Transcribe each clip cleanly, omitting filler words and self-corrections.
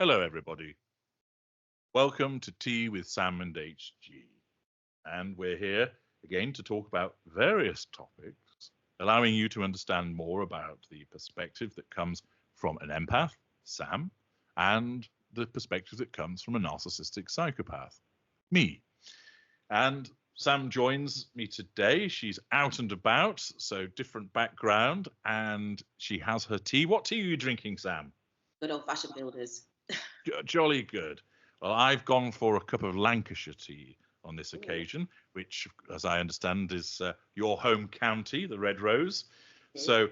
Hello, everybody. Welcome to Tea with Sam and HG. And we're here again to talk about various topics, allowing you to understand more about the perspective that comes from an empath, Sam, and the perspective that comes from a narcissistic psychopath, me. And Sam joins me today. She's out and about, so different background, and she has her tea. What tea are you drinking, Sam? Good old-fashioned builders. Jolly good. Well, I've gone for a cup of Lancashire tea on this occasion, which, as I understand, is your home county, the Red Rose. So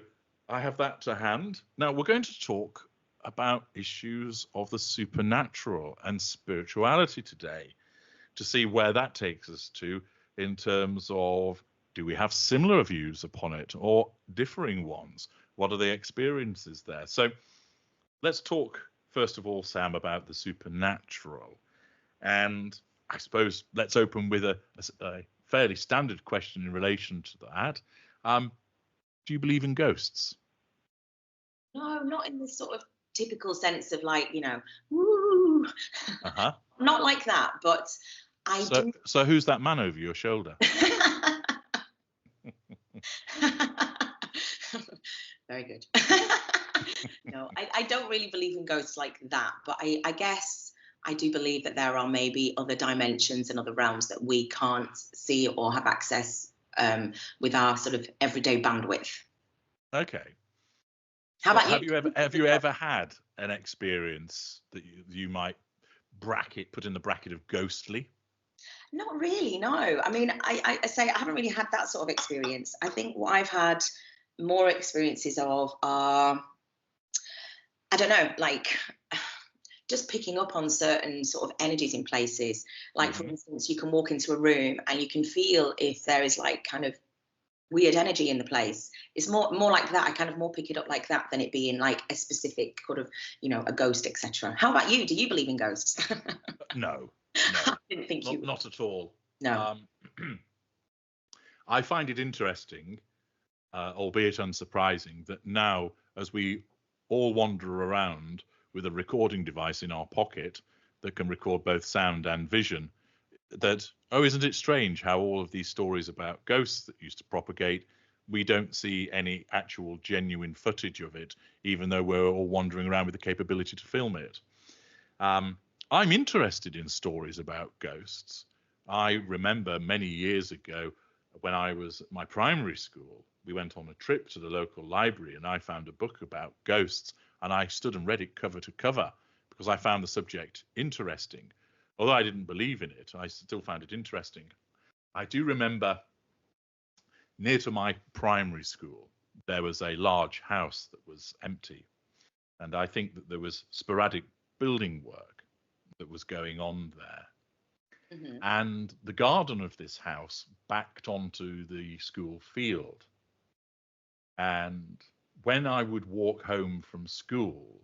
I have that to hand. Now, we're going to talk about issues of the supernatural and spirituality today to see where that takes us to in terms of, do we have similar views upon it or differing ones? What are the experiences there? So let's talk, first of all, Sam, about the supernatural. And I suppose let's open with a fairly standard question in relation to that. Do you believe in ghosts? No, not in the sort of typical sense of like, woo. Not like that, but I do. So who's that man over your shoulder? Very good. No, I don't really believe in ghosts like that, but I guess I do believe that there are maybe other dimensions and other realms that we can't see or have access with our sort of everyday bandwidth. Okay. How about you? Have you ever had an experience that you might put in the bracket of ghostly? Not really, no. I mean, I say I haven't really had that sort of experience. I think what I've had more experiences of are, I don't know, like just picking up on certain sort of energies in places. Like, for instance, you can walk into a room and you can feel if there is like kind of weird energy in the place. It's more like that. I kind of more pick it up like that than it being like a specific sort of, a ghost, etc. How about you? Do you believe in ghosts? No. I didn't think you would. Not at all. No. I find it interesting, albeit unsurprising, that now, as we all wander around with a recording device in our pocket that can record both sound and vision, that, isn't it strange how all of these stories about ghosts that used to propagate, we don't see any actual genuine footage of it, even though we're all wandering around with the capability to film it. I'm interested in stories about ghosts. I remember many years ago when I was at my primary school, we went on a trip to the local library and I found a book about ghosts and I stood and read it cover to cover because I found the subject interesting. Although I didn't believe in it, I still found it interesting. I do remember near to my primary school, there was a large house that was empty. And I think that there was sporadic building work that was going on there. Mm-hmm. And the garden of this house backed onto the school field. And when I would walk home from school,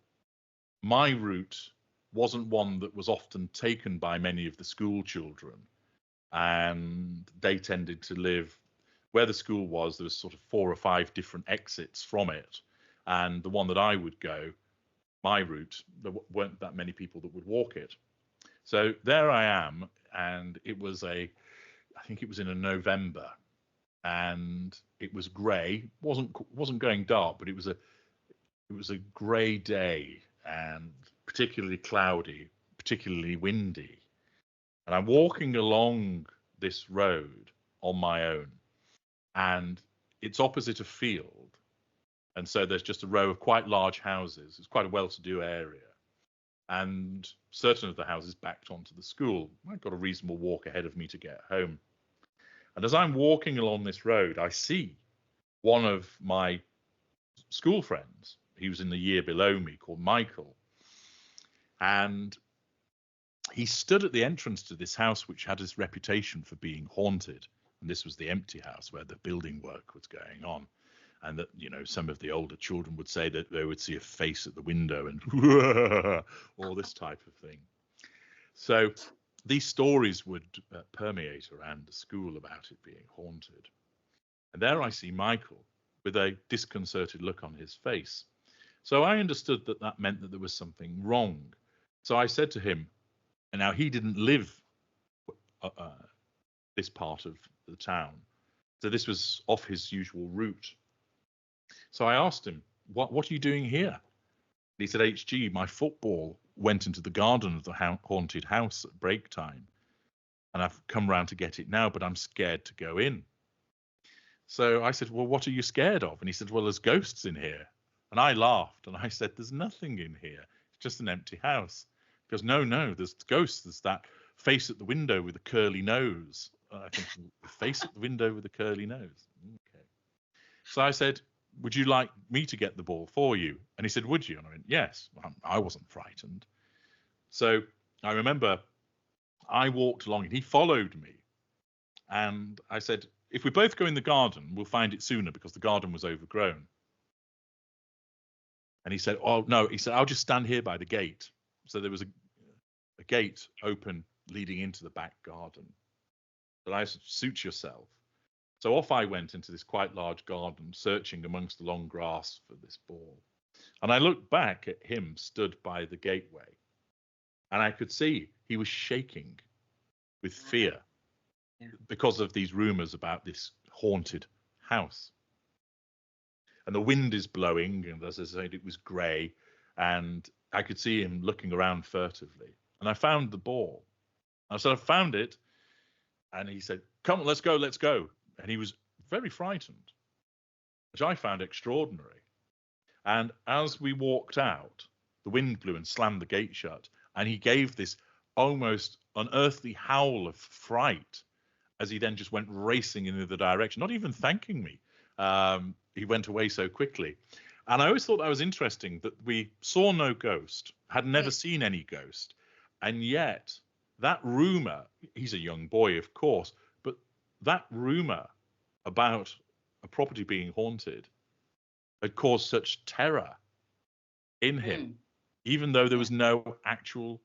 my route wasn't one that was often taken by many of the school children. And they tended to live where the school was. There was sort of 4 or 5 different exits from it. And the one that I would go, my route, there weren't that many people that would walk it. So there I am, and it was I think it was in a November, and it was grey. wasn't going dark, but it was a grey day and particularly cloudy, particularly windy. And I'm walking along this road on my own, and it's opposite a field, and so there's just a row of quite large houses. It's quite a well-to-do area. And certain of the houses backed onto the school. I've got a reasonable walk ahead of me to get home. And as I'm walking along this road, I see one of my school friends. He was in the year below me, called Michael. And he stood at the entrance to this house, which had this reputation for being haunted. And this was the empty house where the building work was going on. And that, some of the older children would say that they would see a face at the window and all this type of thing. So these stories would permeate around the school about it being haunted. And there I see Michael with a disconcerted look on his face. So I understood that meant that there was something wrong. So I said to him, and now he didn't live this part of the town, so this was off his usual route. So I asked him, what are you doing here? He said, HG, my football went into the garden of the haunted house at break time, and I've come round to get it now, but I'm scared to go in. So I said, well, what are you scared of? And he said, well, there's ghosts in here. And I laughed, and I said, there's nothing in here. It's just an empty house. He goes, no, there's ghosts. There's that face at the window with a curly nose. I think the face at the window with a curly nose. Okay. So I said, would you like me to get the ball for you? And he said, would you? And I went, yes. I wasn't frightened. So I remember I walked along and he followed me. And I said, if we both go in the garden, we'll find it sooner because the garden was overgrown. And he said, oh, no. He said, I'll just stand here by the gate. So there was a gate open leading into the back garden. But I said, suit yourself. So off I went into this quite large garden, searching amongst the long grass for this ball. And I looked back at him stood by the gateway, and I could see he was shaking with fear because of these rumors about this haunted house. And the wind is blowing, and as I said, it was grey, and I could see him looking around furtively. And I found the ball. I said, I found it. And he said, come on, let's go. And he was very frightened, which I found extraordinary. And as we walked out, the wind blew and slammed the gate shut. And he gave this almost unearthly howl of fright as he then just went racing in the other direction, not even thanking me. He went away so quickly. And I always thought that was interesting that we saw no ghost, had never seen any ghost. And yet that rumor, he's a young boy, of course, but that rumor about a property being haunted had caused such terror in him, even though there was no actual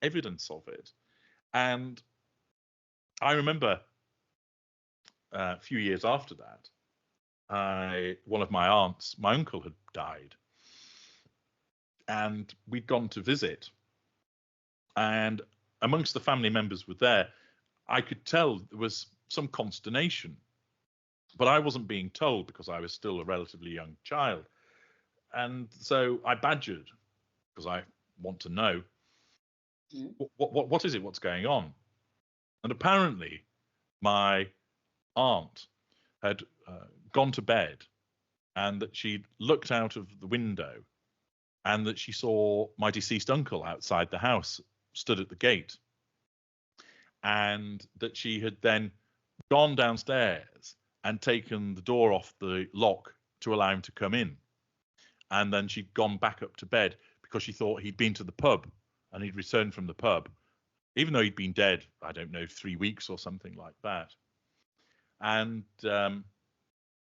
evidence of it. And I remember a few years after that, one of my aunts, my uncle had died, and we'd gone to visit, and amongst the family members were there. I could tell there was some consternation, but I wasn't being told because I was still a relatively young child. And so I badgered because I want to know what is it, what's going on. And apparently my aunt had gone to bed, and that she'd looked out of the window and that she saw my deceased uncle outside the house, stood at the gate, and that she had then gone downstairs and taken the door off the lock to allow him to come in. And then she'd gone back up to bed because she thought he'd been to the pub, and he'd returned from the pub, even though he'd been dead, I don't know, 3 weeks or something like that. And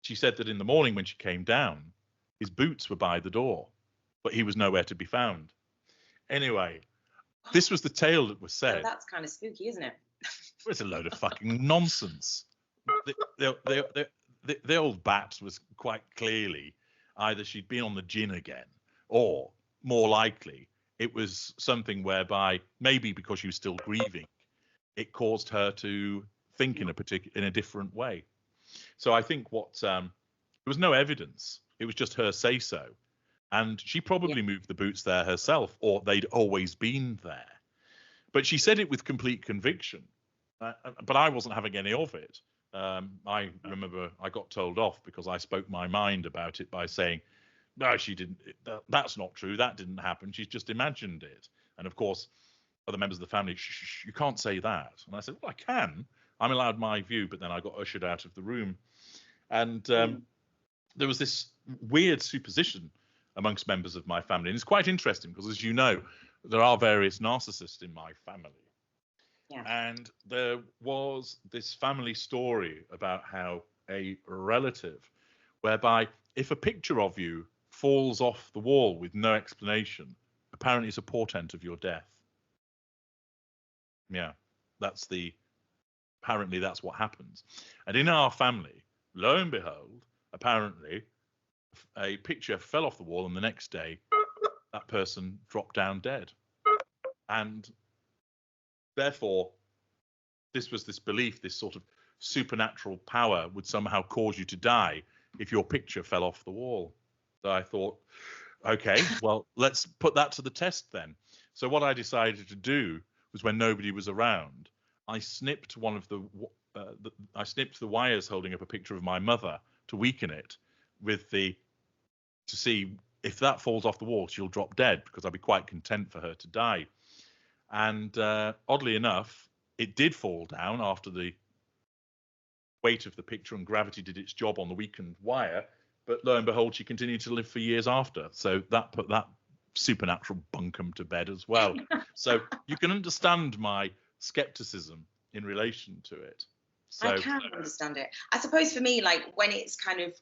she said that in the morning when she came down, his boots were by the door, but he was nowhere to be found. Anyway, this was the tale that was said. Oh, that's kind of spooky, isn't it? It's a load of fucking nonsense. The old bat was quite clearly either she'd been on the gin again, or more likely it was something whereby maybe because she was still grieving, it caused her to think in a different way. So I think there was no evidence. It was just her say so. And she probably moved the boots there herself, or they'd always been there. But she said it with complete conviction. But I wasn't having any of it. I remember I got told off because I spoke my mind about it by saying, no, she didn't. That's not true. That didn't happen. She's just imagined it. And of course, other members of the family, you can't say that. And I said, well, I can. I'm allowed my view. But then I got ushered out of the room. And there was this weird superstition amongst members of my family. And it's quite interesting because, as you know, there are various narcissists in my family. Yeah. And there was this family story about how a relative, whereby if a picture of you falls off the wall with no explanation, apparently it's a portent of your death. Yeah, apparently that's what happens. And in our family, lo and behold, apparently a picture fell off the wall, and the next day that person dropped down dead. And therefore, this belief, this sort of supernatural power would somehow cause you to die if your picture fell off the wall. So I thought, okay, well, let's put that to the test then. So what I decided to do was, when nobody was around, I snipped I snipped the wires holding up a picture of my mother to weaken it, to see if that falls off the wall, she'll drop dead, because I'd be quite content for her to die. And oddly enough, it did fall down after the weight of the picture and gravity did its job on the weakened wire. But lo and behold, she continued to live for years after. So that put that supernatural bunkum to bed as well. So you can understand my skepticism in relation to it. So, I can understand it. I suppose for me, like when it's kind of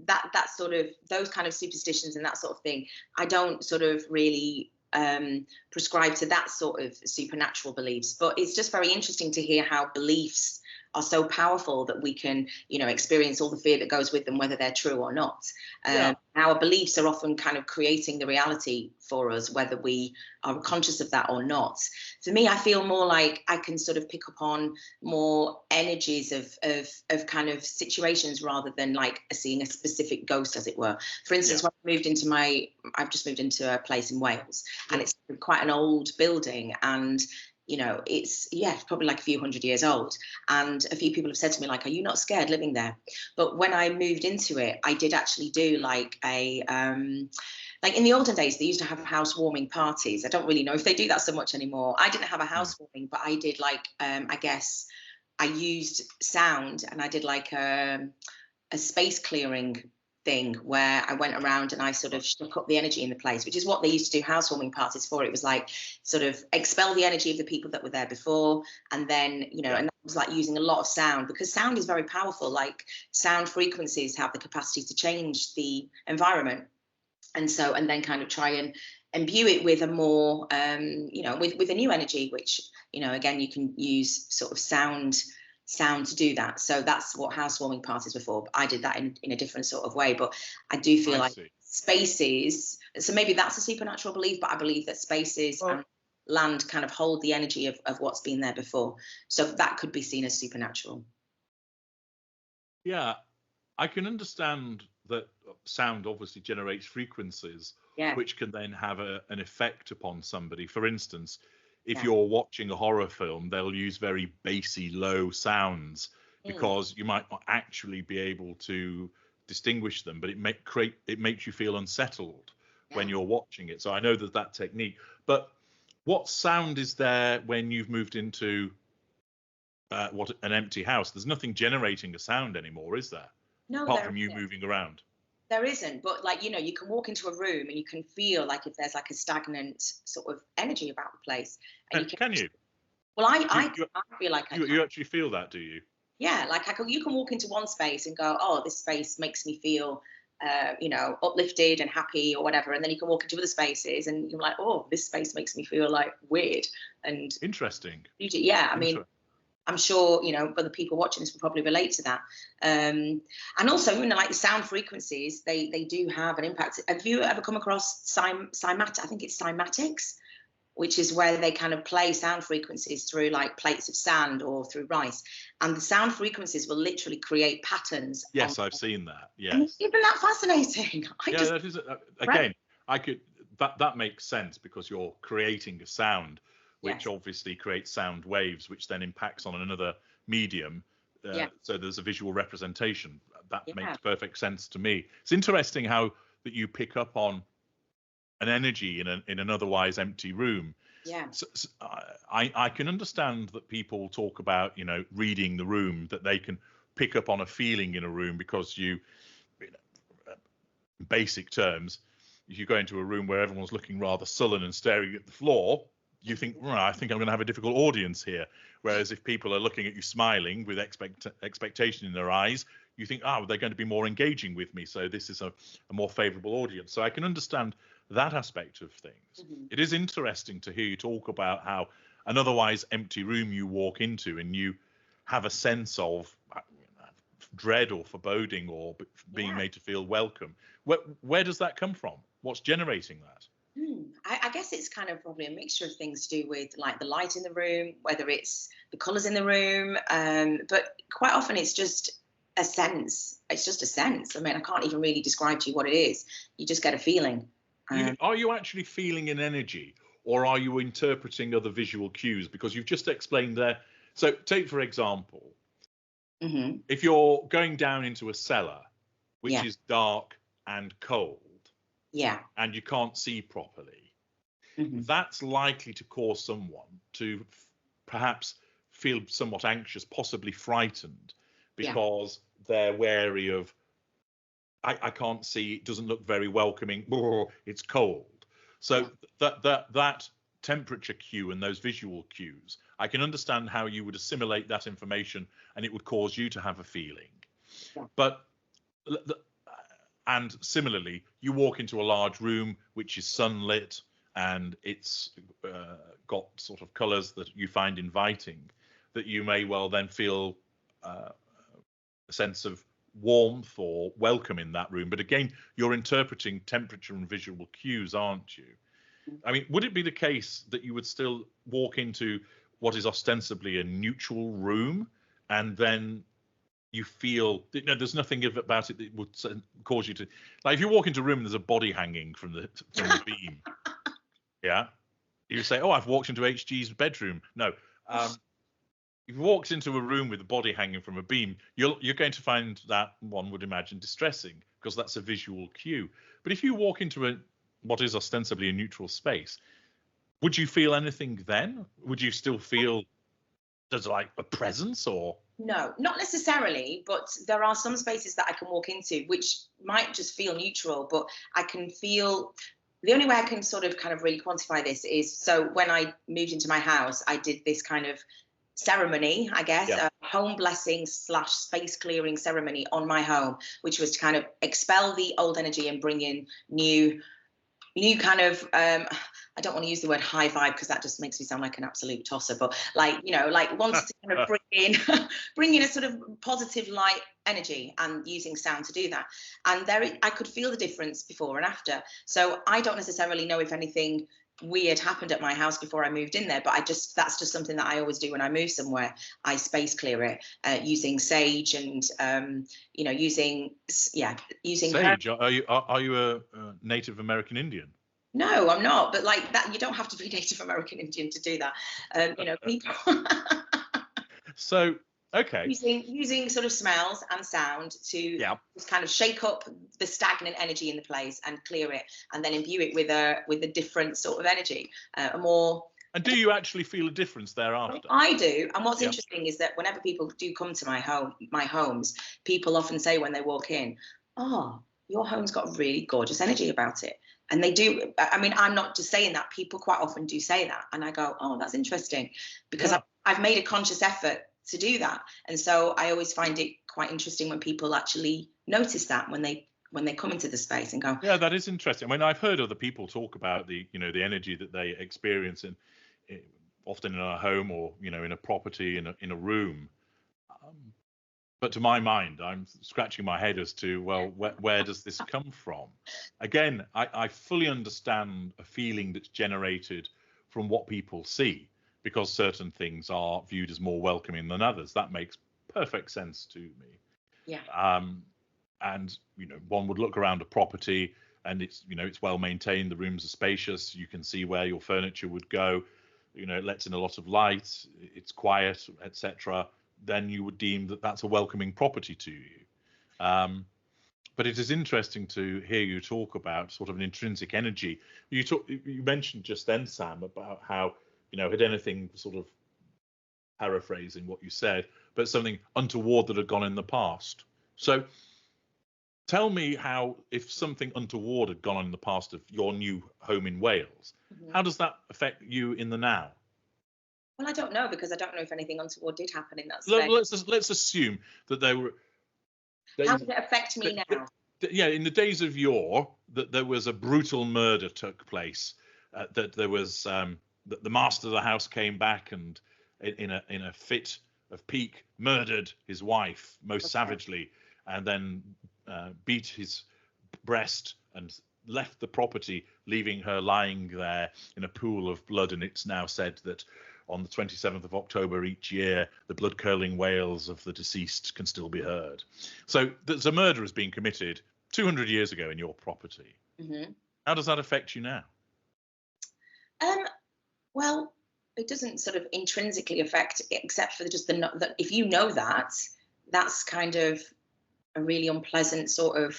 that sort of, those kind of superstitions and that sort of thing, I don't sort of really prescribe to that sort of supernatural beliefs. But it's just very interesting to hear how beliefs are so powerful that we can, you know, experience all the fear that goes with them, whether they're true or not. Our beliefs are often kind of creating the reality for us, whether we are conscious of that or not. For me, I feel more like I can sort of pick up on more energies of kind of situations, rather than like seeing a specific ghost, as it were. For instance, when I've just moved into a place in Wales, and it's quite an old building, and you know, it's probably like a few hundred years old. And a few people have said to me, like, are you not scared living there? But when I moved into it, I did actually do like a like in the olden days, they used to have housewarming parties. I don't really know if they do that so much anymore. I didn't have a housewarming, but I did like I guess I used sound, and I did like a space clearing thing where I went around and I sort of shook up the energy in the place, which is what they used to do housewarming parties for. It was like sort of expel the energy of the people that were there before, and then, you know, and that was like using a lot of sound, because sound is very powerful. Like sound frequencies have the capacity to change the environment, and then kind of try and imbue it with a more you know, with a new energy, which, you know, again, you can use sort of sound to do that. So that's what housewarming parties were for. But I did that in a different sort of way. But I do feel like spaces, so maybe that's a supernatural belief, but I believe that spaces and land kind of hold the energy of what's been there before. So that could be seen as supernatural. Yeah, I can understand that sound obviously generates frequencies, which can then have an effect upon somebody. For instance, if you're watching a horror film, they'll use very bassy, low sounds because you might not actually be able to distinguish them, but it makes you feel unsettled when you're watching it. So I know that technique. But what sound is there when you've moved into an empty house? There's nothing generating a sound anymore, is there? No, apart from you moving around. There isn't, but like, you know, you can walk into a room and you can feel like if there's like a stagnant sort of energy about the place. And can you? Well, I feel like you actually feel that, do you? Yeah, like you can walk into one space and go, oh, this space makes me feel, you know, uplifted and happy or whatever, and then you can walk into other spaces and you're like, oh, this space makes me feel like weird and interesting. Yeah, I mean, I'm sure, you know, other people watching this will probably relate to that. And also, you know, like sound frequencies, they do have an impact. Have you ever come across cymatic? I think it's cymatics, which is where they kind of play sound frequencies through like plates of sand or through rice. And the sound frequencies will literally create patterns. Yes, I've seen that. Yes. Isn't that fascinating? That is, again, that makes sense because you're creating a sound, which obviously creates sound waves, which then impacts on another medium. So there's a visual representation. That makes perfect sense to me. It's interesting how that you pick up on an energy in an otherwise empty room. Yeah. So I can understand that people talk about, you know, reading the room, that they can pick up on a feeling in a room because in basic terms, if you go into a room where everyone's looking rather sullen and staring at the floor, you think, I think I'm going to have a difficult audience here. Whereas if people are looking at you smiling with expectation in their eyes, you think, they're going to be more engaging with me. So this is a more favorable audience. So I can understand that aspect of things. It is interesting to hear you talk about how an otherwise empty room you walk into and you have a sense of dread or foreboding or being made to feel welcome. Where does that come from? What's generating that? I guess it's kind of probably a mixture of things to do with like the light in the room, whether it's the colours in the room, but quite often it's just a sense. It's just a sense. I mean, I can't even really describe to you what it is. You just get a feeling. Are you actually feeling an energy, or are you interpreting other visual cues? Because you've just explained there. So take, for example, if you're going down into a cellar, which is dark and cold, and you can't see properly, that's likely to cause someone to perhaps feel somewhat anxious, possibly frightened, because they're wary of, I can't see, it doesn't look very welcoming, it's cold. So that temperature cue and those visual cues, I can understand how you would assimilate that information and it would cause you to have a feeling. But and similarly, you walk into a large room which is sunlit and it's got sort of colors that you find inviting, that you may well then feel a sense of warmth or welcome in that room. But again, you're interpreting temperature and visual cues, aren't you? I mean, would it be the case that you would still walk into what is ostensibly a neutral room and then you feel, there's nothing about it that would cause you to, like, if you walk into a room and there's a body hanging from the beam, you say, oh, I've walked into HG's bedroom. No, if you walked into a room with a body hanging from a beam, you're going to find that, one would imagine, distressing, because that's a visual cue. But if you walk into what is ostensibly a neutral space, would you feel anything then? Would you still feel there's like a presence, or? No, not necessarily, but there are some spaces that I can walk into which might just feel neutral, but I can feel, the only way I can sort of kind of really quantify this is, so when I moved into my house, I did this kind of ceremony, I guess, a home blessing / space clearing ceremony on my home, which was to kind of expel the old energy and bring in new kind of, I don't want to use the word high vibe because that just makes me sound like an absolute tosser, but like, like wants to kind of bring in a sort of positive light energy, and using sound to do that. And I could feel the difference before and after. So I don't necessarily know if anything weird happened at my house before I moved in there, but that's just something that I always do when I move somewhere. I space clear it using sage and using sage. Are you a Native American Indian? No, I'm not, but like that, you don't have to be Native American Indian to do that. People so okay, using sort of smells and sound to just kind of shake up the stagnant energy in the place and clear it, and then imbue it with a different sort of energy, a more. And do you actually feel a difference thereafter? I do. And what's interesting is that whenever people do come to my homes, people often say when they walk in, "Oh, your home's got really gorgeous energy about it." And they do. I mean, I'm not just saying that. People quite often do say that, and I go, "Oh, that's interesting," because I've made a conscious effort to do that. And so I always find it quite interesting when people actually notice that when they come into the space and go, yeah, that is interesting. I mean, I've heard other people talk about the energy that they experience often in a home or in a property, in a room. But to my mind, I'm scratching my head as to, well, where does this come from? Again, I fully understand a feeling that's generated from what people see, because certain things are viewed as more welcoming than others. That makes perfect sense to me. Yeah. And one would look around a property and it's well maintained, the rooms are spacious, you can see where your furniture would go, it lets in a lot of light, it's quiet, etc. Then you would deem that that's a welcoming property to you. But it is interesting to hear you talk about sort of an intrinsic energy. You mentioned just then, Sam, about how had anything, sort of paraphrasing what you said, but something untoward that had gone in the past. So tell me how, if something untoward had gone on in the past of your new home in Wales, how does that affect you in the now? Well, I don't know, because I don't know if anything untoward did happen in that space. Let's assume that there were. How does it affect me now? In the days of yore, that there was a brutal murder took place. That there was that the master of the house came back and, in a fit of pique, murdered his wife most savagely, and then beat his breast and left the property, leaving her lying there in a pool of blood. And it's now said that on the 27th of October each year, the blood curdling wails of the deceased can still be heard. So there's a murder has been committed 200 years ago in your property. Mm-hmm. How does that affect you now? Well, it doesn't sort of intrinsically affect, except for just that if you know that, that's kind of a really unpleasant sort of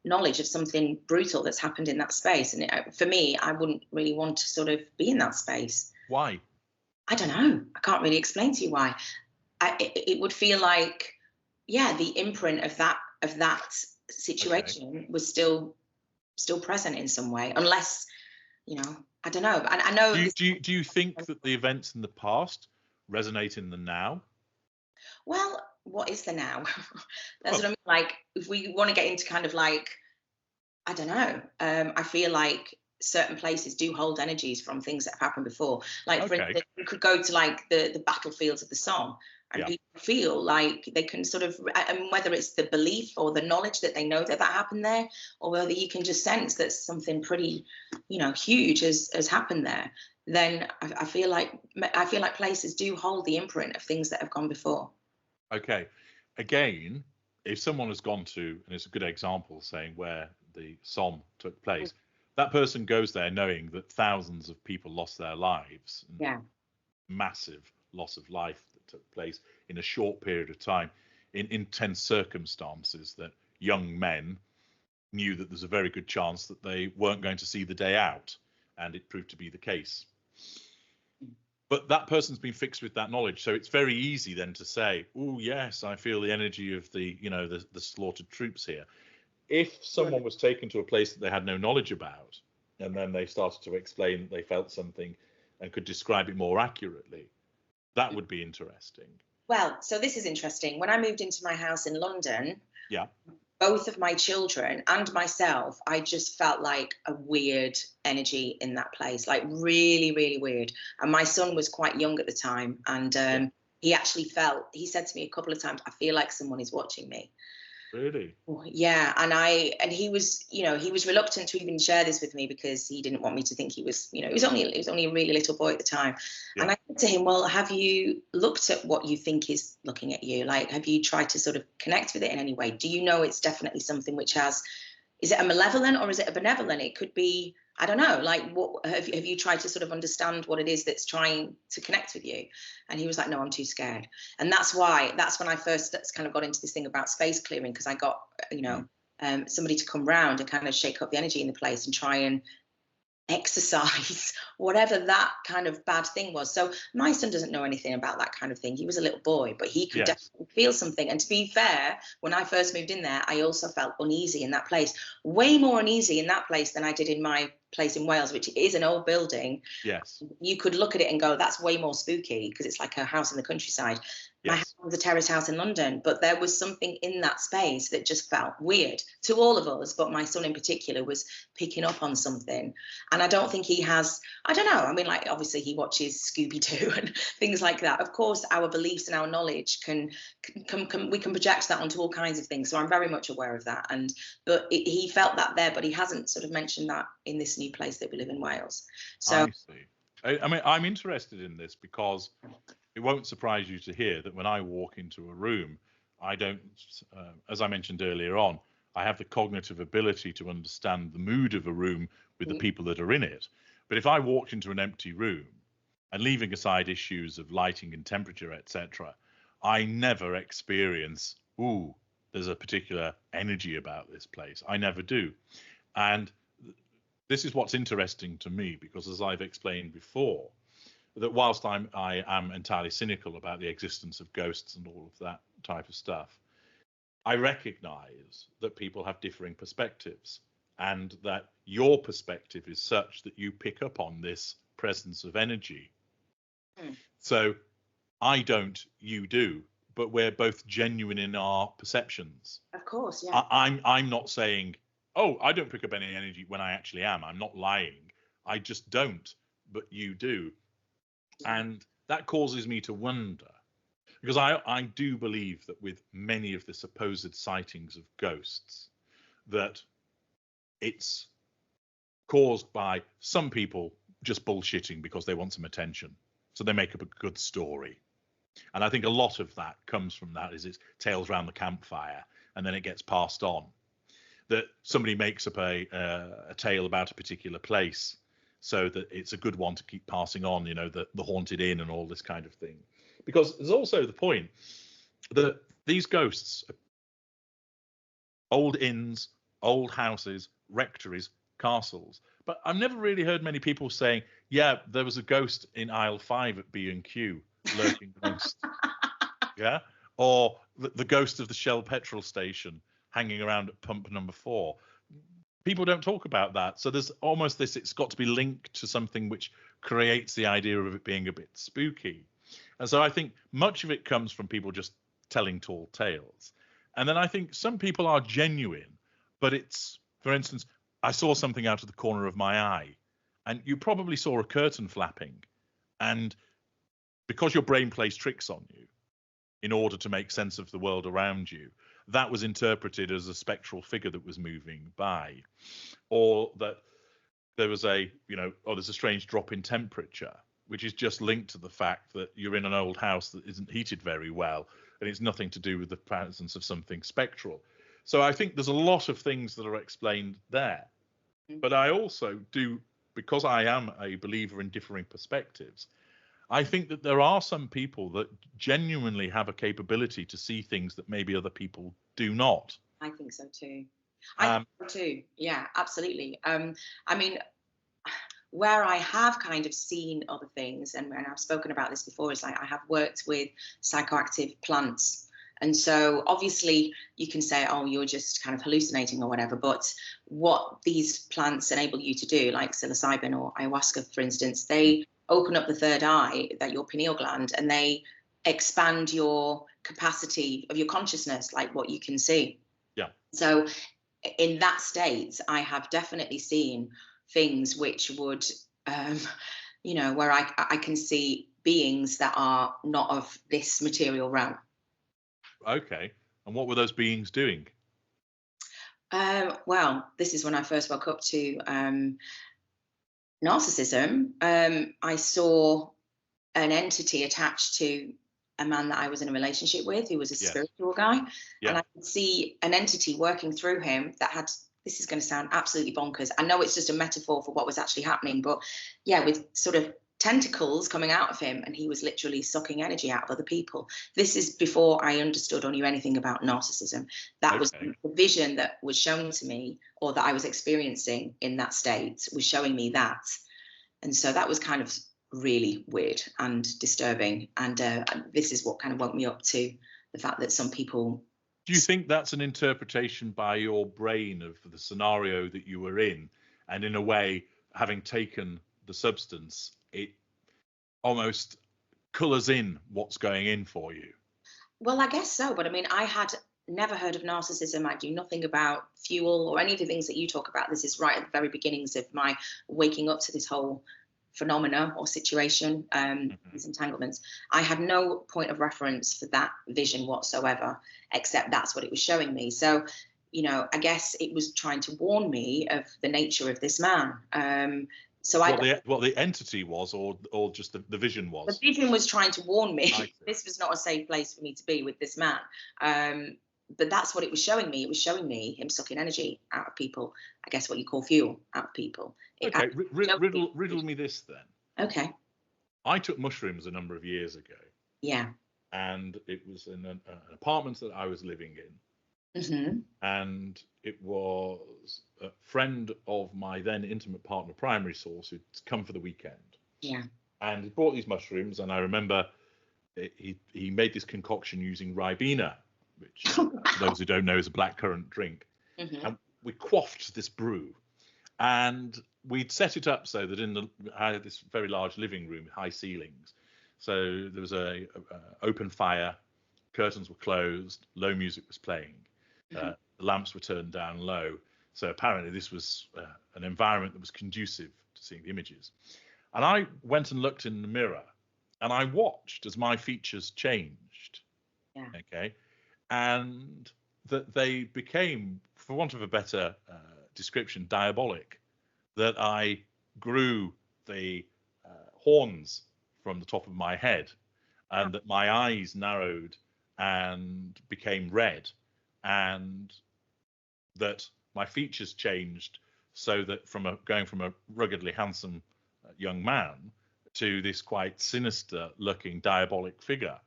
knowledge of something brutal that's happened in that space. And for me, I wouldn't really want to sort of be in that space. Why? I don't know. I can't really explain to you why. It would feel like, yeah, the imprint of that situation was still present in some way, unless, you know, I don't know. I know. Do you think that the events in the past resonate in the now? Well, what is the now? That's what I mean. Like, if we want to get into kind of like, I don't know. I feel like certain places do hold energies from things that have happened before. Like, for instance, you could go to like the battlefields of the Somme, and people feel like they can sort of, and whether it's the belief or the knowledge that they know that happened there, or whether you can just sense that something pretty, you know, huge has happened there, then I feel like places do hold the imprint of things that have gone before. Okay. Again, if someone has gone to, and it's a good example saying where the Somme took place, that person goes there knowing that thousands of people lost their lives. Yeah. Massive loss of life that took place in a short period of time in intense circumstances that young men knew that there's a very good chance that they weren't going to see the day out, and it proved to be the case. But that person's been fixed with that knowledge, so it's very easy then to say, oh yes, I feel the energy of the, you know, the slaughtered troops here. If someone was taken to a place that they had no knowledge about, and then they started to explain that they felt something and could describe it more accurately, that would be interesting. Well, so this is interesting. When I moved into my house in London, both of my children and myself, I just felt like a weird energy in that place, like really, really weird. And my son was quite young at the time, and he actually he said to me a couple of times, I feel like someone is watching me. Really? Yeah, and he was, you know, he was reluctant to even share this with me because he didn't want me to think he was, you know, he was only a really little boy at the time. And I said to him, well, have you looked at what you think is looking at you? Like, have you tried to sort of connect with it in any way? Do you know it's definitely something which is it a malevolent or is it a benevolent? It could be, I don't know, like, what have you tried to sort of understand what it is that's trying to connect with you? And he was like, no, I'm too scared. And that's when I first kind of got into this thing about space clearing, because I got, you know, somebody to come round and kind of shake up the energy in the place and try and exercise whatever that kind of bad thing was. So my son doesn't know anything about that kind of thing. He was a little boy, but he could definitely feel something. And to be fair, when I first moved in there, I also felt uneasy in that place, way more uneasy in that place than I did in my place in Wales, which is an old building. Yes. You could look at it and go, that's way more spooky because it's like a house in the countryside. My house was a terrace house in London, but there was something in that space that just felt weird to all of us, but my son in particular was picking up on something. And I don't think he has, I don't know, I mean, like, obviously he watches Scooby-Doo and things like that. Of course, our beliefs and our knowledge we can project that onto all kinds of things. So I'm very much aware of that. But he felt that there, but he hasn't sort of mentioned that in this new place that we live in Wales. So I see. I mean, I'm interested in this because it won't surprise you to hear that when I walk into a room, I don't, as I mentioned earlier on, I have the cognitive ability to understand the mood of a room with the people that are in it. But if I walked into an empty room, and leaving aside issues of lighting and temperature, etc., I never experience, ooh, there's a particular energy about this place. I never do. And this is what's interesting to me, because as I've explained before, that whilst I am entirely cynical about the existence of ghosts and all of that type of stuff, I recognize that people have differing perspectives, and that your perspective is such that you pick up on this presence of energy. So I don't, you do, but we're both genuine in our perceptions. Of course, yeah. I'm not saying, oh, I don't pick up any energy when I actually am. I'm not lying. I just don't, but you do. And that causes me to wonder, because I do believe that with many of the supposed sightings of ghosts, that it's caused by some people just bullshitting because they want some attention. So they make up a good story. And I think a lot of that comes from that, is it's tales around the campfire, and then it gets passed on. That somebody makes up a tale about a particular place so that it's a good one to keep passing on, you know, the haunted inn and all this kind of thing. Because there's also the point that these ghosts, old inns, old houses, rectories, castles. But I've never really heard many people saying, yeah, there was a ghost in aisle 5 at B&Q lurking amongst, yeah, or the ghost of the Shell petrol station hanging around at pump number 4. People don't talk about that. So there's almost this, it's got to be linked to something which creates the idea of it being a bit spooky. And so I think much of it comes from people just telling tall tales. And then I think some people are genuine, but it's, for instance, I saw something out of the corner of my eye, and you probably saw a curtain flapping. And because your brain plays tricks on you in order to make sense of the world around you, that was interpreted as a spectral figure that was moving by. Or that there was a, you know, oh, there's a strange drop in temperature, which is just linked to the fact that you're in an old house that isn't heated very well, and it's nothing to do with the presence of something spectral. So I think there's a lot of things that are explained there. But I also do, because I am a believer in differing perspectives, I think that there are some people that genuinely have a capability to see things that maybe other people do not. I think so too. I think so too. Yeah, absolutely. I mean, where I have kind of seen other things, and I've spoken about this before, is like I have worked with psychoactive plants. And so obviously you can say, oh, you're just kind of hallucinating or whatever. But what these plants enable you to do, like psilocybin or ayahuasca, for instance, they open up the third eye, that your pineal gland, and they expand your capacity of your consciousness, like what you can see. Yeah. So in that state, I have definitely seen things which would, you know, where I can see beings that are not of this material realm. Okay. And what were those beings doing? Well, this is when I first woke up to narcissism. I saw an entity attached to a man that I was in a relationship with, who was a spiritual guy. Yeah. And I could see an entity working through him that had, this is going to sound absolutely bonkers. I know it's just a metaphor for what was actually happening, but yeah, with sort of tentacles coming out of him, and he was literally sucking energy out of other people. This is before I understood or knew anything about narcissism. That was the vision that was shown to me, or that I was experiencing in that state, was showing me that. And so that was kind of really weird and disturbing. And this is what kind of woke me up to the fact that some people... Do you think that's an interpretation by your brain of the scenario that you were in? And in a way, having taken the substance, it almost colours in what's going in for you? Well, I guess so. But I mean, I had never heard of narcissism. I do nothing about fuel or any of the things that you talk about. This is right at the very beginnings of my waking up to this whole phenomena or situation, these entanglements. I had no point of reference for that vision whatsoever, except that's what it was showing me. So, you know, I guess it was trying to warn me of the nature of this man. So what the entity was, or just the vision was? The vision was trying to warn me this was not a safe place for me to be with this man. But that's what it was showing me. It was showing me him sucking energy out of people. I guess what you call fuel out of people. Okay, riddle me this then. Okay. I took mushrooms a number of years ago. Yeah. And it was in an apartment that I was living in. Mm-hmm. And it was a friend of my then intimate partner, primary source, who'd come for the weekend. Yeah. And he brought these mushrooms, and I remember he made this concoction using Ribena, which, for those who don't know, is a blackcurrant drink. Mm-hmm. And we quaffed this brew, and we'd set it up so that I had this very large living room, high ceilings. So there was a open fire, curtains were closed, low music was playing. The lamps were turned down low. So apparently this was an environment that was conducive to seeing the images. And I went and looked in the mirror, and I watched as my features changed. Yeah. Okay. And that they became, for want of a better description, diabolic. that I grew the horns from the top of my head, and that my eyes narrowed and became red, and that my features changed, so that going from a ruggedly handsome young man to this quite sinister looking diabolic figure.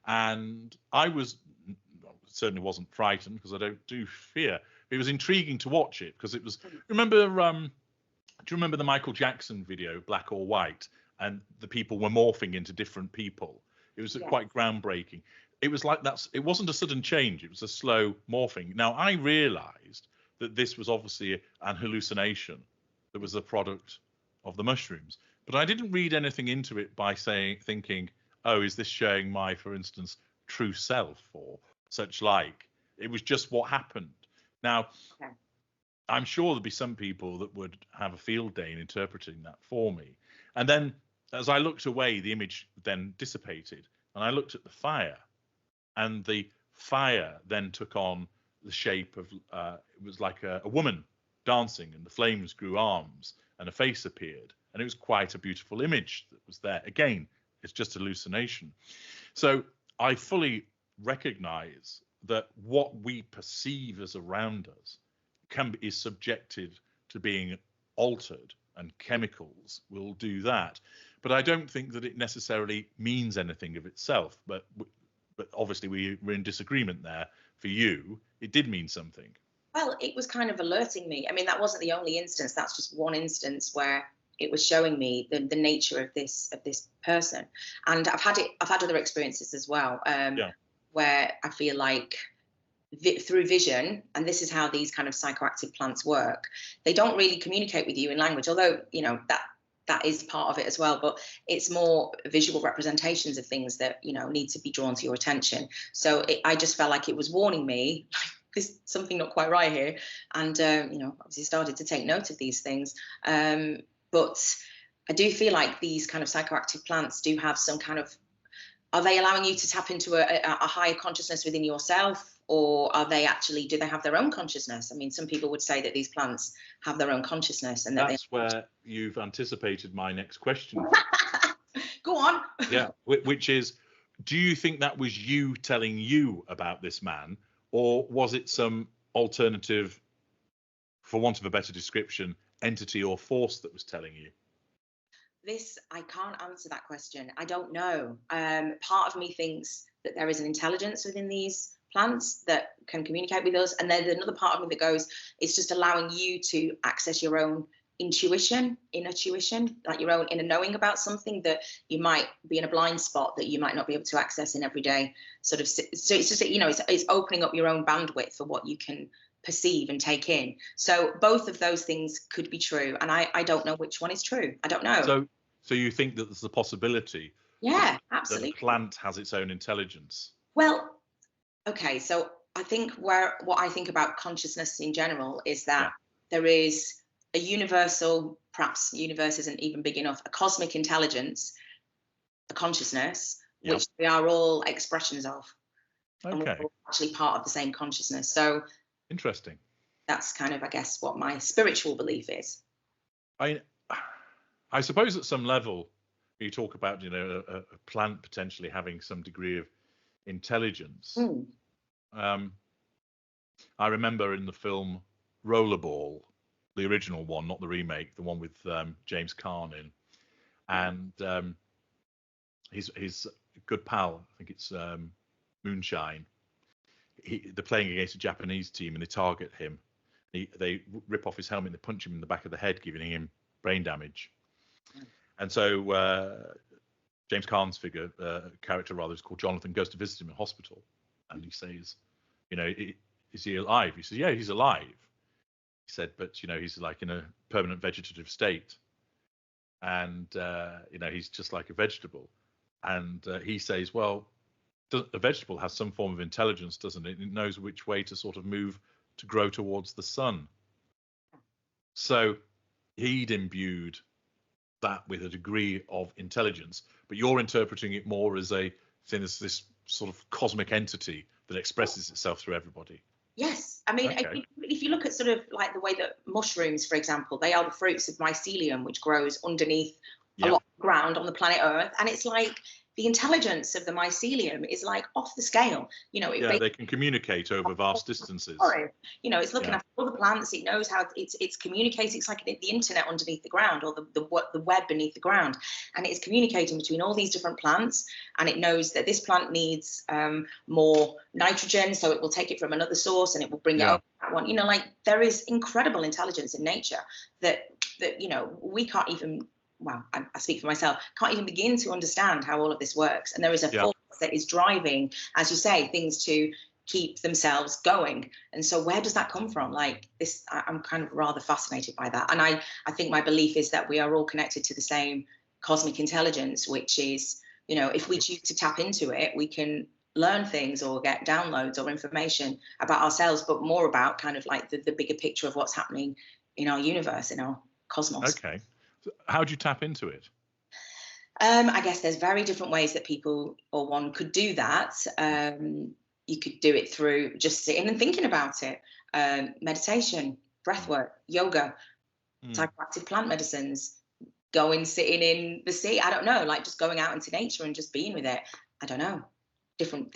And I certainly wasn't frightened, because I don't do fear. It was intriguing to watch it, because it was, remember, do you remember the Michael Jackson video, Black or White, and the people were morphing into different people? It was quite groundbreaking. It was like it wasn't a sudden change, it was a slow morphing. Now, I realized that this was obviously an hallucination that was a product of the mushrooms, but I didn't read anything into it by thinking, oh, is this showing my, for instance, true self or such like? It was just what happened. Now, I'm sure there'd be some people that would have a field day in interpreting that for me. And then as I looked away, the image then dissipated, and I looked at the fire, and the fire then took on the shape of, it was like a woman dancing, and the flames grew arms, and a face appeared, and it was quite a beautiful image that was there. Again, it's just hallucination. So I fully recognize that what we perceive as around us is subjected to being altered, and chemicals will do that. But I don't think that it necessarily means anything of itself. But obviously we're in disagreement there. For you, it did mean something. Well, it was kind of alerting me. I mean, that wasn't the only instance. That's just one instance where it was showing me the nature of this person. And I've had other experiences as well, where I feel like through vision, and this is how these kind of psychoactive plants work, they don't really communicate with you in language, although, you know, that is part of it as well, but it's more visual representations of things that, you know, need to be drawn to your attention. So I just felt like it was warning me, there's something not quite right here, and you know, obviously started to take note of these things. But I do feel like these kind of psychoactive plants do have some kind of, are they allowing you to tap into a higher consciousness within yourself? Or are they actually, do they have their own consciousness? I mean, some people would say that these plants have their own consciousness. And that's where you've anticipated my next question. Go on. Yeah, which is, do you think that was you telling you about this man? Or was it some alternative, for want of a better description, entity or force that was telling you? This, I can't answer that question. I don't know. Part of me thinks that there is an intelligence within these plants that can communicate with us, and then another part of me that goes, it's just allowing you to access your own intuition, inner tuition, like your own inner knowing about something that you might be in a blind spot that you might not be able to access in everyday sort of. So it's just, you know, it's opening up your own bandwidth for what you can perceive and take in. So both of those things could be true, and I don't know which one is true. I don't know. So you think that there's a possibility? Yeah, absolutely. That the plant has its own intelligence. Well, okay, so I think what I think about consciousness in general is that there is a universal, perhaps the universe isn't even big enough, a cosmic intelligence, a consciousness, which we are all expressions of. Okay. And we're all actually part of the same consciousness. So interesting. That's kind of, I guess, what my spiritual belief is. I suppose at some level, you talk about, you know, a plant potentially having some degree of intelligence. I remember in the film Rollerball, the original one, not the remake, the one with James Caan in, and his good pal, I think it's Moonshine. They're playing against a Japanese team and they target him. They rip off his helmet and they punch him in the back of the head, giving him brain damage. And so James Caan's character rather, is called Jonathan, goes to visit him in hospital, and he says, you know, is he alive? He says, yeah, he's alive. He said, but, you know, he's like in a permanent vegetative state, and you know, he's just like a vegetable. And he says, well, a vegetable has some form of intelligence, doesn't it? It knows which way to sort of move to grow towards the sun. So he'd imbued that with a degree of intelligence, but you're interpreting it more as this sort of cosmic entity that expresses itself through everybody. Yes, I mean, if you look at sort of like the way that mushrooms, for example, they are the fruits of mycelium, which grows underneath a lot of ground on the planet Earth, and it's like the intelligence of the mycelium is like off the scale. You know, they can communicate over vast distances. You know, it's looking after all the plants. It knows how it's communicating. It's like the internet underneath the ground, or the web beneath the ground, and it's communicating between all these different plants. And it knows that this plant needs more nitrogen, so it will take it from another source and it will bring it over that one. You know, like there is incredible intelligence in nature that you know we can't even. Well, I speak for myself, can't even begin to understand how all of this works. And there is a force that is driving, as you say, things to keep themselves going. And so where does that come from? Like this, I'm kind of rather fascinated by that. And I think my belief is that we are all connected to the same cosmic intelligence, which is, you know, if we choose to tap into it, we can learn things or get downloads or information about ourselves, but more about kind of like the bigger picture of what's happening in our universe, in our cosmos. Okay. How do you tap into it? I guess there's very different ways that people or one could do that. You could do it through just sitting and thinking about it. Meditation, breath work, yoga, psychoactive plant medicines, sitting in the sea. I don't know, like just going out into nature and just being with it. I don't know. Different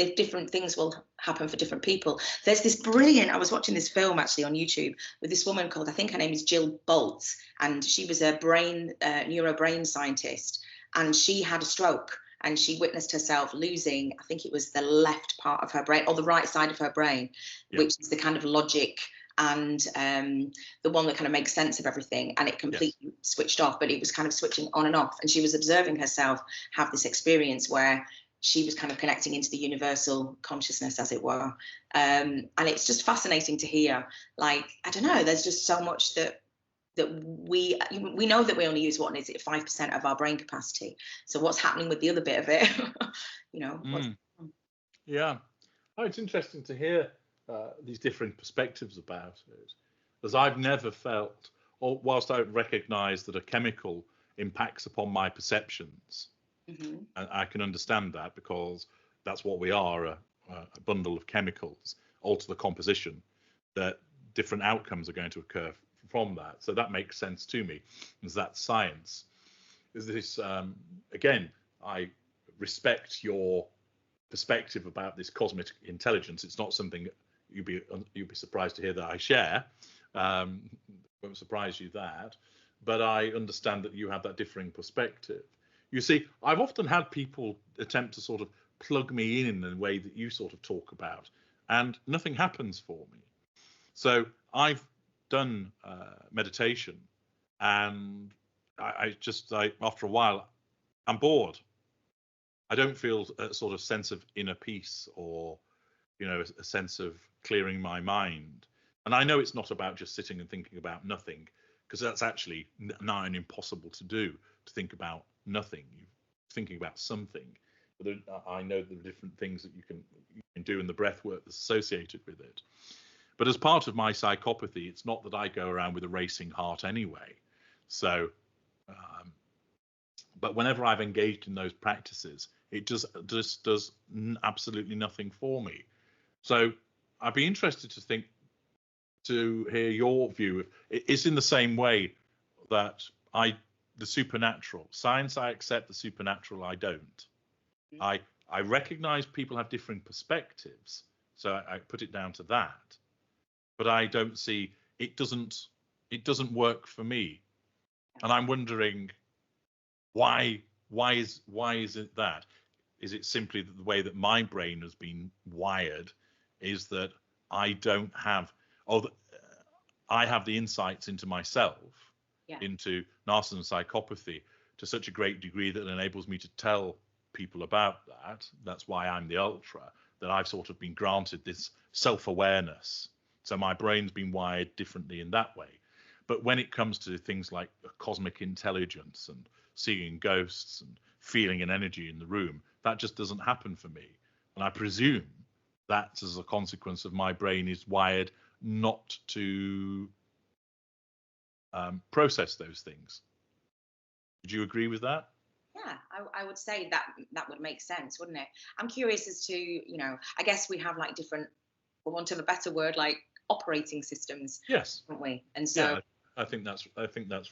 things will happen for different people. There's this brilliant, I was watching this film actually on YouTube with this woman called, I think her name is Jill Bolt, and she was a neurobrain scientist, and she had a stroke and she witnessed herself losing, I think it was the left part of her brain or the right side of her brain, which is the kind of logic and the one that kind of makes sense of everything, and it completely switched off, but it was kind of switching on and off, and she was observing herself have this experience where she was kind of connecting into the universal consciousness, as it were. And it's just fascinating to hear. Like, I don't know, there's just so much that we know that we only use, 5% of our brain capacity. So what's happening with the other bit of it? You know? Yeah. Oh, it's interesting to hear these different perspectives about it. As I've never felt, or whilst I recognise that a chemical impacts upon my perceptions, and I can understand that because that's what we are, a bundle of chemicals, alter the composition, that different outcomes are going to occur from that. So that makes sense to me. Is that science? Is this, again, I respect your perspective about this cosmic intelligence. It's not something you'd be surprised to hear that I share. Won't surprise you that. But I understand that you have that differing perspective. You see, I've often had people attempt to sort of plug me in the way that you sort of talk about, and nothing happens for me. So I've done meditation, and I after a while, I'm bored. I don't feel a sort of sense of inner peace or, you know, a sense of clearing my mind. And I know it's not about just sitting and thinking about nothing, because that's actually nigh on impossible to do, to think about nothing. You're thinking about something. But I know there are different things that you can do in the breath work that's associated with it. But as part of my psychopathy, it's not that I go around with a racing heart anyway. So, but whenever I've engaged in those practices, it just does absolutely nothing for me. So I'd be interested to hear your view. It's in the same way that the supernatural science, I accept; the supernatural, I don't. I recognize people have different perspectives, so I put it down to that. But I don't see it doesn't work for me, and I'm wondering why is it that? Is it simply that the way that my brain has been wired is that I don't have, I have the insights into myself, into narcissism and psychopathy to such a great degree that it enables me to tell people about that. That's why I'm the ultra, that I've sort of been granted this self-awareness. So my brain's been wired differently in that way. But when it comes to things like cosmic intelligence and seeing ghosts and feeling an energy in the room, that just doesn't happen for me. And I presume that's as a consequence of my brain is wired not to process those things. Would you agree with that? Yeah, I would say that would make sense, wouldn't it? I'm curious as to, you know, I guess we have like different, for want of a better word, like operating systems. Yes. Haven't we? And so yeah, I think that's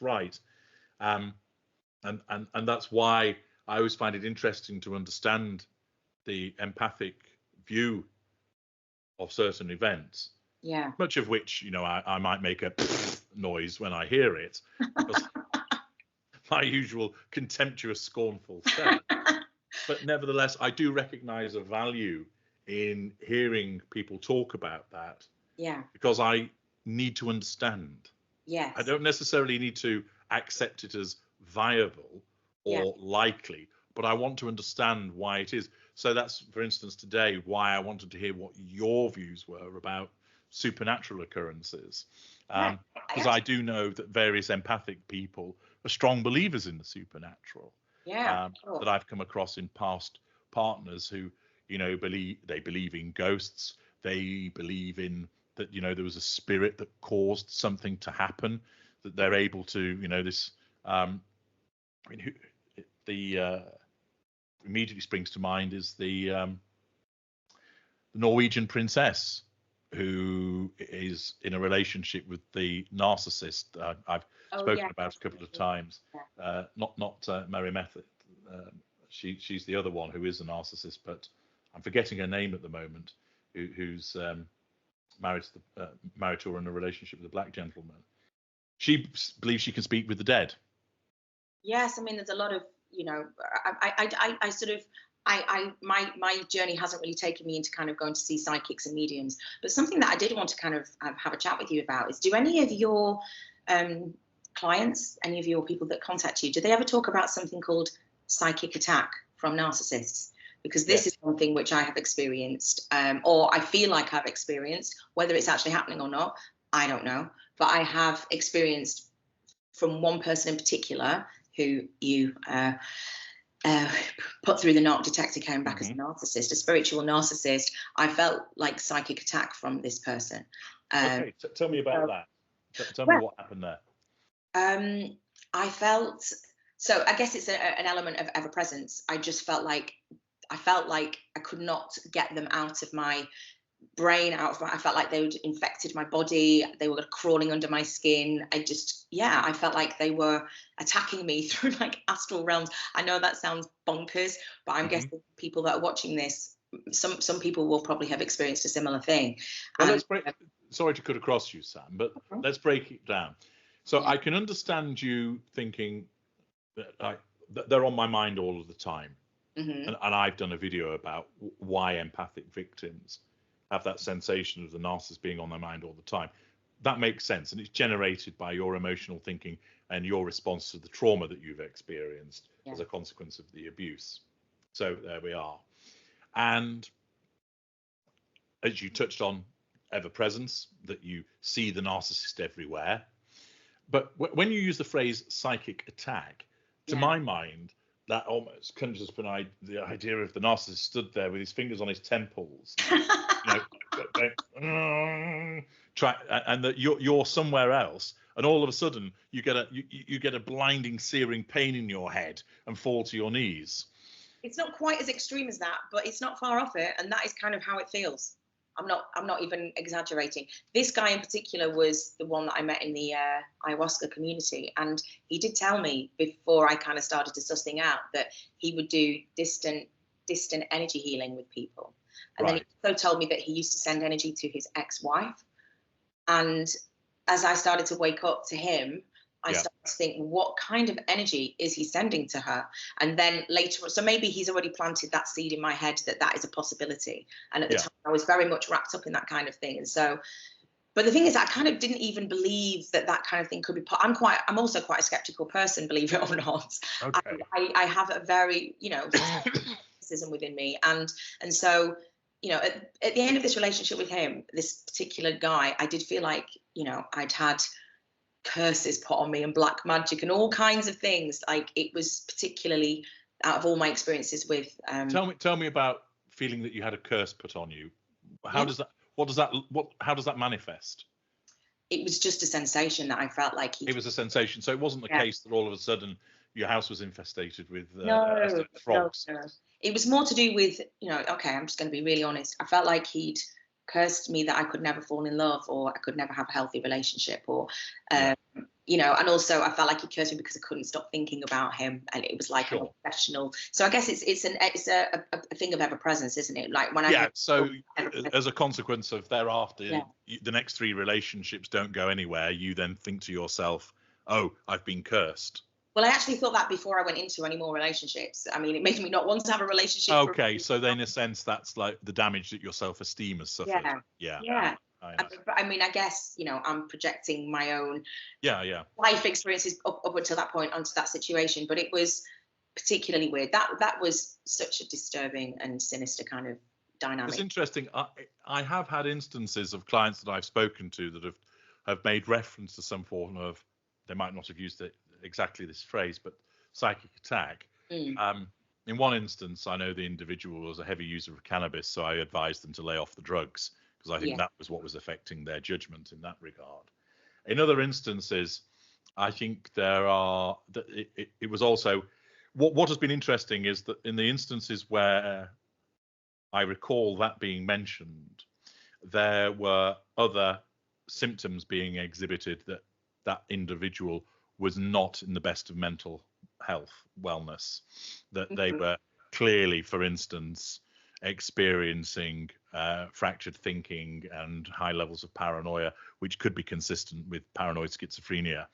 right. And that's why I always find it interesting to understand the empathic view of certain events. yeah. Much of which, I might make a noise when I hear it, because my usual contemptuous, scornful stare. But nevertheless, I do recognize a value in hearing people talk about that. Yeah. Because I need to understand. Yes. I don't necessarily need to accept it as viable or likely, but I want to understand why it is. So that's, for instance, today, why I wanted to hear what your views were about supernatural occurrences. Because I do know that various empathic people are strong believers in the supernatural. Yeah. That I've come across in past partners who, believe in ghosts. They believe in that, there was a spirit that caused something to happen, that they're able to, this, immediately springs to mind is the Norwegian princess who is in a relationship with the narcissist. I've spoken about a couple of times. Not Mary Method. She's the other one who is a narcissist, but I'm forgetting her name at the moment. Who's married to or in a relationship with a black gentleman. She believes she can speak with the dead. Yes, I mean, there's a lot of, I sort of, my journey hasn't really taken me into kind of going to see psychics and mediums. But something that I did want to kind of have a chat with you about is, do any of your clients, any of your people that contact you, do they ever talk about something called psychic attack from narcissists? Because this is something which I have experienced, or I feel like I've experienced. Whether it's actually happening or not, I don't know. But I have experienced from one person in particular who you put through the narc detector, came back as a narcissist, a spiritual narcissist. I felt like psychic attack from this person. Okay, tell me about that. Tell me what happened there. I felt, so I guess it's an element of ever presence. I just felt like I could not get them out of my brain, I felt like they would infected my body. They were crawling under my skin. I felt like they were attacking me through like astral realms. I know that sounds bonkers, but I'm guessing people that are watching this, some people will probably have experienced a similar thing. Well, sorry to cut across you, Sam, but let's break it down. So I can understand you thinking that they're on my mind all of the time. And I've done a video about why empathic victims have that sensation of the narcissist being on their mind all the time. That makes sense, and it's generated by your emotional thinking and your response to the trauma that you've experienced as a consequence of the abuse. So there we are. And as you touched on, ever presence, that you see the narcissist everywhere. But when you use the phrase psychic attack, to my mind, that almost conjures up the idea of the narcissist stood there with his fingers on his temples, and that you're somewhere else, and all of a sudden you get a blinding, searing pain in your head and fall to your knees. It's not quite as extreme as that, but it's not far off it, and that is kind of how it feels. I'm not even exaggerating. This guy in particular was the one that I met in the ayahuasca community, and he did tell me before I kind of started to suss things out that he would do distant energy healing with people. And then he also told me that he used to send energy to his ex-wife. And as I started to wake up to him, I started to think, what kind of energy is he sending to her? And then later, so maybe he's already planted that seed in my head that is a possibility. And at the time, I was very much wrapped up in that kind of thing. And so, but the thing is, I kind of didn't even believe that kind of thing could be. I'm also quite a skeptical person, believe it or not. Okay. I have a very, skepticism within me, and so, at the end of this relationship with him, this particular guy, I did feel like, I'd had curses put on me and black magic and all kinds of things. Like, it was particularly, out of all my experiences with tell me about feeling that you had a curse put on you. How does that manifest? It was just a sensation that I felt like it was a sensation. So it wasn't the case that all of a sudden your house was infestated with frogs. No. It was more to do with, okay, I'm just going to be really honest. I felt like he'd cursed me that I could never fall in love, or I could never have a healthy relationship, or you know, and also I felt like he cursed me because I couldn't stop thinking about him, and it was like an obsessional. So I guess it's a thing of ever presence, isn't it? Like when I so as a consequence of thereafter, the next 3 relationships don't go anywhere. You then think to yourself, oh, I've been cursed. Well, I actually thought that before I went into any more relationships. I mean, it made me not want to have a relationship. Okay, so then in a sense, that's like the damage that your self-esteem has suffered. Yeah. I mean, I guess, you know, I'm projecting my own life experiences up until that point onto that situation, but it was particularly weird. That was such a disturbing and sinister kind of dynamic. It's interesting. I have had instances of clients that I've spoken to that have made reference to some form of, they might not have used exactly this phrase, but psychic attack. In one instance, I know the individual was a heavy user of cannabis, so I advised them to lay off the drugs because I think that was what was affecting their judgment in that regard. In other instances, I think there are it was also what has been interesting is that in the instances where I recall that being mentioned, there were other symptoms being exhibited that individual was not in the best of mental health, wellness, that they were clearly, for instance, experiencing fractured thinking and high levels of paranoia, which could be consistent with paranoid schizophrenia.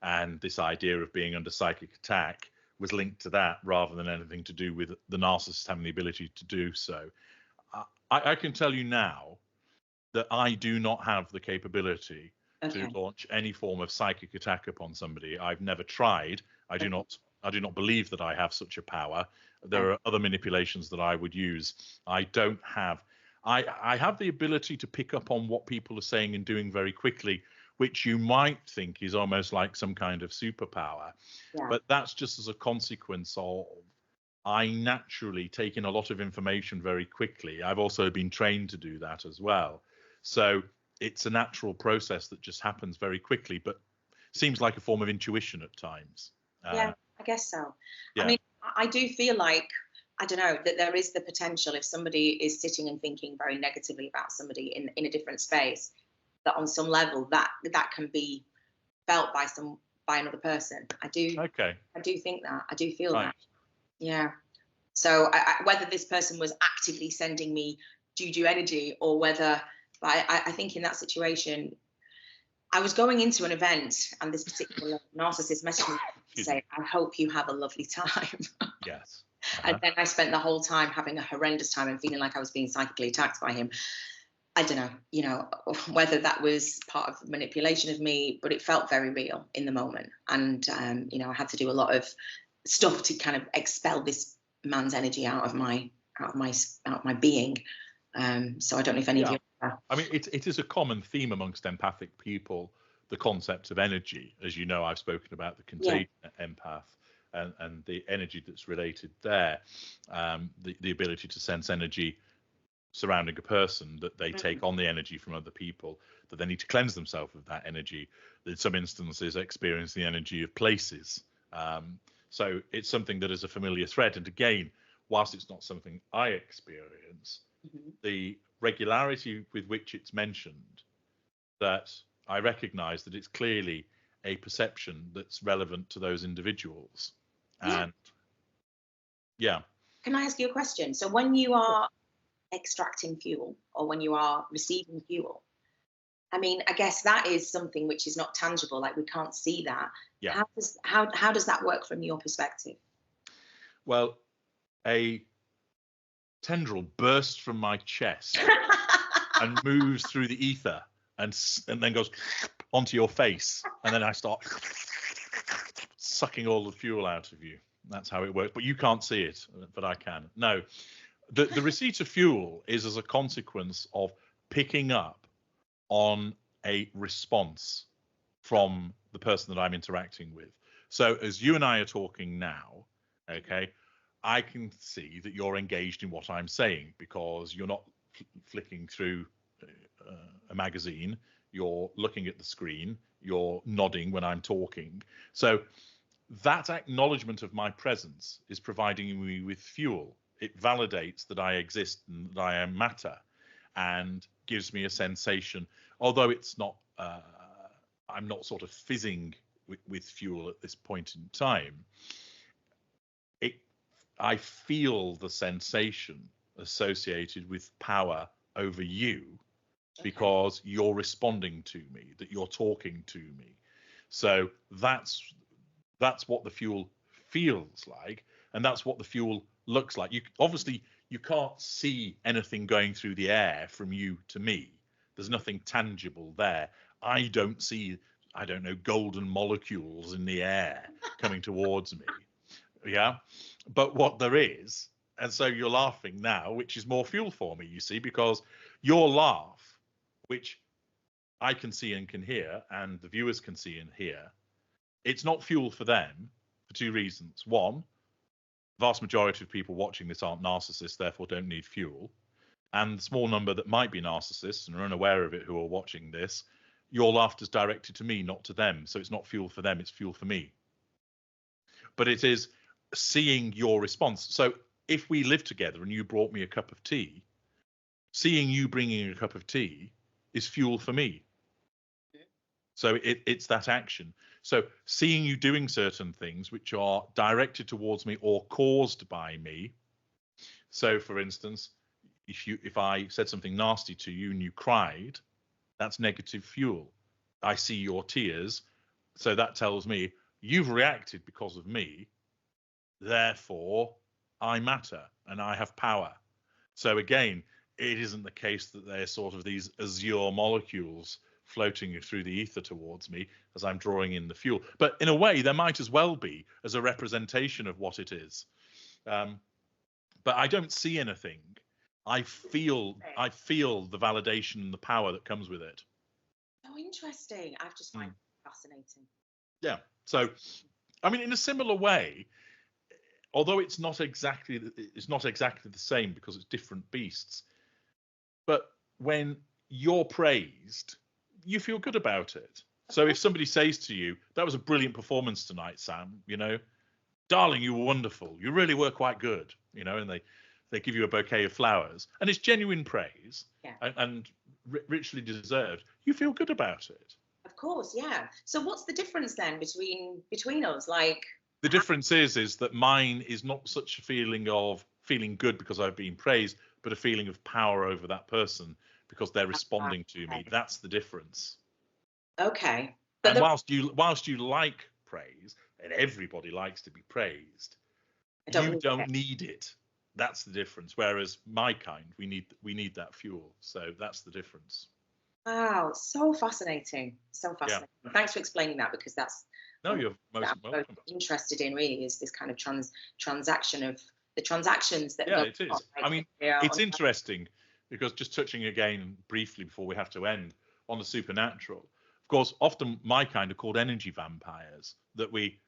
And this idea of being under psychic attack was linked to that rather than anything to do with the narcissist having the ability to do so. I can tell you now that I do not have the capability to launch any form of psychic attack upon somebody. I've never tried. I do not believe that I have such a power. There are other manipulations that I would use. I don't have. I have the ability to pick up on what people are saying and doing very quickly, which you might think is almost like some kind of superpower. But that's just as a consequence of I naturally take in a lot of information very quickly. I've also been trained to do that as well. So it's a natural process that just happens very quickly, but seems like a form of intuition at times. I guess so. I mean, I do feel like, I don't know, that there is the potential if somebody is sitting and thinking very negatively about somebody in a different space, that on some level that can be felt by another person. I do think that. I do feel that. Yeah. So whether this person was actively sending me juju energy or whether, I think in that situation, I was going into an event and this particular narcissist messaged me to say, I hope you have a lovely time. Yes. And then I spent the whole time having a horrendous time and feeling like I was being psychically attacked by him. I don't know, you know, whether that was part of manipulation of me, but it felt very real in the moment. And, you know, I had to do a lot of stuff to kind of expel this man's energy out of my being. So I don't know if any of you. I mean, it is a common theme amongst empathic people, the concept of energy. As you know, I've spoken about the contagion empath and the energy that's related there, the ability to sense energy surrounding a person, that they take on the energy from other people, that they need to cleanse themselves of that energy, that in some instances experience the energy of places. So it's something that is a familiar thread. And again, whilst it's not something I experience, the regularity with which it's mentioned, that I recognize that it's clearly a perception that's relevant to those individuals. And Can I ask you a question? So when you are extracting fuel or when you are receiving fuel, I mean, I guess that is something which is not tangible, like we can't see that. How does that work from your perspective? Well, a tendril bursts from my chest and moves through the ether and then goes onto your face, and then I start sucking all the fuel out of you. That's how it works. But you can't see it, but I can. No, the receipt of fuel is as a consequence of picking up on a response from the person that I'm interacting with. So as you and I are talking now, okay, I can see that you're engaged in what I'm saying because you're not flicking through a magazine, you're looking at the screen, you're nodding when I'm talking. So that acknowledgement of my presence is providing me with fuel. It validates that I exist and that I am matter. and gives me a sensation, although it's not, I'm not sort of fizzing with fuel at this point in time. I feel the sensation associated with power over you, because you're responding to me, that you're talking to me. So that's what the fuel feels like, and that's what the fuel looks like. You can't see anything going through the air from you to me. There's nothing tangible there. I don't see, I don't know, golden molecules in the air coming towards me. Yeah. But what there is, and so you're laughing now, which is more fuel for me, you see, because your laugh, which I can see and can hear, and the viewers can see and hear, it's not fuel for them for two reasons. One, the vast majority of people watching this aren't narcissists, therefore don't need fuel. And the small number that might be narcissists and are unaware of it who are watching this, your laughter's directed to me, not to them. So it's not fuel for them, it's fuel for me. But it is seeing your response. So if we lived together and you brought me a cup of tea, seeing you bringing a cup of tea is fuel for me. So it's that action. So seeing you doing certain things which are directed towards me or caused by me. So for instance, if I said something nasty to you and you cried, that's negative fuel. I see your tears, so that tells me you've reacted because of me. Therefore, I matter and I have power. So again, it isn't the case that they're sort of these azure molecules floating through the ether towards me as I'm drawing in the fuel. But in a way, there might as well be as a representation of what it is. But I don't see anything. I feel the validation and the power that comes with it. Oh, interesting. I've just find it fascinating. Yeah. So, I mean, in a similar way, although it's not exactly the same because it's different beasts, but when you're praised, you feel good about it. So if somebody says to you, "That was a brilliant performance tonight, Sam, you know, darling, you were wonderful. You really were quite good," you know, and they give you a bouquet of flowers, and it's genuine praise, and richly deserved, you feel good about it. Of course, yeah. So what's the difference then between us? Like, the difference is that mine is not such a feeling of feeling good because I've been praised, but a feeling of power over that person because they're responding to me. That's the difference. Okay. But whilst you like praise, and everybody likes to be praised, you don't need it. That's the difference. Whereas my kind, we need that fuel. So that's the difference. Wow, so fascinating. So fascinating. Yeah. Thanks for explaining that, because that's you're most welcome. Interested in really is this kind of transaction of the transactions that it is. I mean, it's interesting because, just touching again briefly before we have to end on the supernatural, of course, often my kind are called energy vampires, that we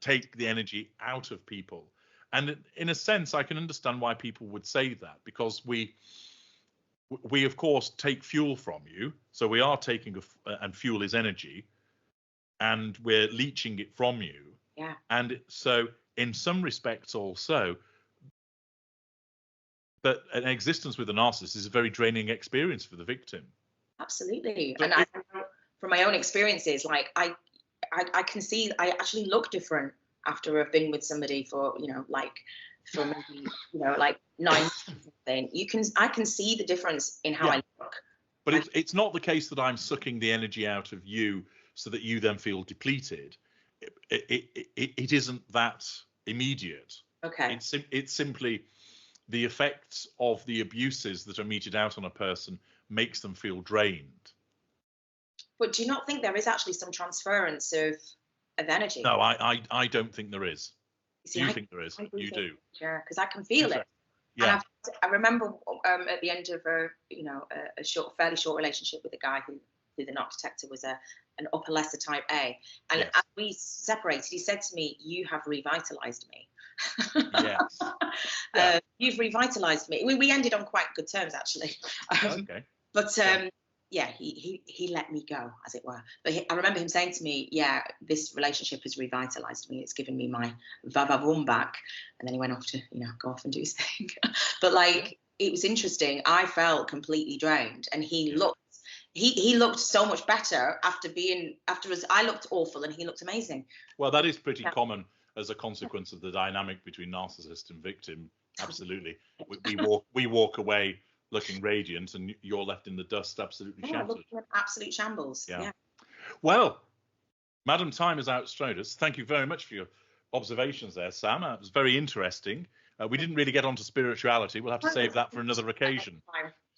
take the energy out of people. And in a sense, I can understand why people would say that, because we of course take fuel from you, so we are taking and fuel is energy, and we're leeching it from you. Yeah. And so in some respects also, that an existence with a narcissist is a very draining experience for the victim. Absolutely. And I know from my own experiences, like I can see I actually look different after I've been with somebody for, for maybe, like 9 months or something. I can see the difference in how I look. But it's not the case that I'm sucking the energy out of you so that you then feel depleted. It isn't that immediate. Okay. It's simply the effects of the abuses that are meted out on a person makes them feel drained. But do you not think there is actually some transference of energy? No, I don't think there is. Do you think there is? You do. Yeah, because I can feel it. Yeah. And I remember at the end of a fairly short relationship with a guy who the knock detector was an upper lesser type A, and as we separated, he said to me, "You have revitalized me." Yes. You've revitalized me. We ended on quite good terms, actually. Okay. But yeah, he let me go, as it were. But I remember him saying to me, yeah, this relationship has revitalized me. It's given me my va-va-voom back. And then he went off to, go off and do his thing. But like, it was interesting. I felt completely drained, and he looked so much better afterwards. I looked awful and he looked amazing. Well, that is pretty common as a consequence of the dynamic between narcissist and victim. Absolutely. We walk away looking radiant, and you're left in the dust, absolutely shattered. Absolute shambles. Yeah. Well, Madam Time has outstrode us. Thank you very much for your observations there, Sam. It was very interesting. We didn't really get onto spirituality. We'll have to save that for another occasion.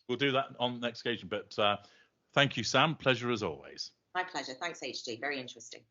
We'll do that on the next occasion. But thank you, Sam. Pleasure as always. My pleasure. Thanks, HG. Very interesting.